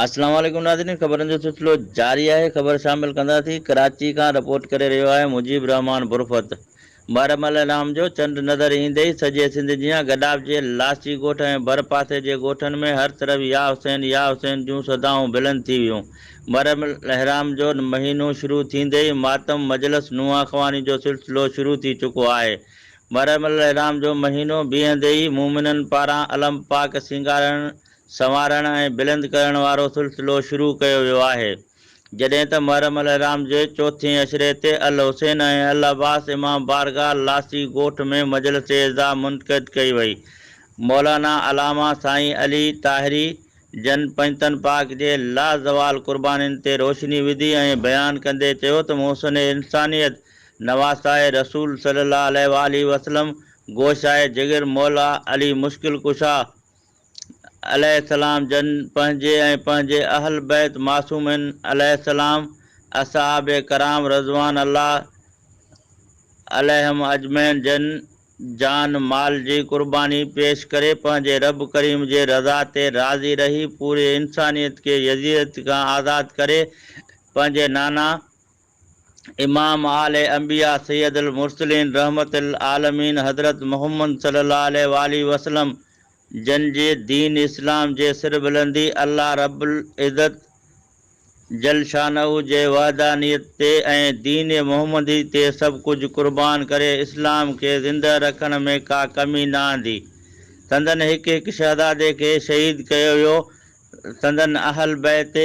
अस्सलाम वालेकुम नाज़रीन, ख़बरनि जो सिलसिलो जारी आहे। ख़बर शामिल कंदासीं। कराची खां रिपोर्ट करे रहियो आहे मुजीब रहमान बुरफ़त। महरम राम जो चंड नज़र ईंदे ई सॼे सिंध जियां गॾापिजे लासी ॻोठ ऐं भर पासे जे ॻोठनि में हर तरफ़ या हुसैन जूं सदाऊं बुलंद थी वियूं। महरम राम जो महीनो शुरू थींदे ई मातम मजलिस नुंहां ख़वानी जो सिलसिलो शुरू थी चुको आहे। महरम राम जो महीनो बीहंदे ई मोमिननि पारां अलम पाक सिंगारण संवारण ऐं बुलंद करण वारो सिलसिलो शुरू कयो वियो आहे। जॾहिं त महरम राम जे चोथें अशरे ते अल हुसैन ऐं अल अब्बास इमाम बारगाह लासी ॻोठ में मजलिस एज़ा मुनक़िद कई वई। मौलाना अलामा साईं अली ताहिरी जन पंजतन पाक जे लाज़वाल क़ुर्बानीनि ते रोशनी विधी ऐं बयानु कंदे चयो त मोहसिन इंसानियत नवासाए रसूल सल्लल्लाहु अलैहि वसल्लम गोशाए जिगर मौला अली मुश्किल कुशा अलैहिस्सलाम जन पंहिंजे अहल बैत मासूमिन अलैहिस्सलाम असहाब कराम रज़वान अल्लाह अलैहिम अजमैन जन जान माल जी क़ुर्बानी पेश करे पंहिंजे रब करीम जे रज़ा ते राज़ी रही पूरे इंसानियत खे यज़ीदत खां आज़ादु करे पंहिंजे नाना इमाम आले अंबिया सैयदुल मुरसलीन रहमतुल आलमीन हज़रत मुहम्मद सल्लल्लाहु अलैहि वसल्लम जन जे दीन इस्लाम जे सिर बुलंदी अल्लाह रब्बुल इज़्ज़त जल शानहू जे वहदानियत ते ऐं दीन मोहम्मदी ते सभु कुझु क़ुर्बान करे इस्लाम खे ज़िंदा रखण में का कमी न आंदी। संदन हिकु हिकु शहज़ादे खे शहीद कयो वियो। संदन अहल बैत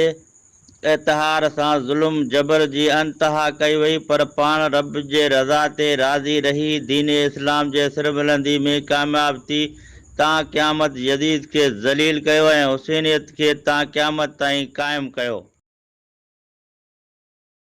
इतिहार सां ज़ुल्म जबर जी अंतहा कई वई, पर पाण रब जे रज़ा ते राज़ी रही दीन इस्लाम जे सिर बुलंदी में कामयाब थी तां क़यामत यज़ीद खे ज़लील कयो ऐं हुसैनियत खे तां क़यामत ताईं क़ाइमु कयो।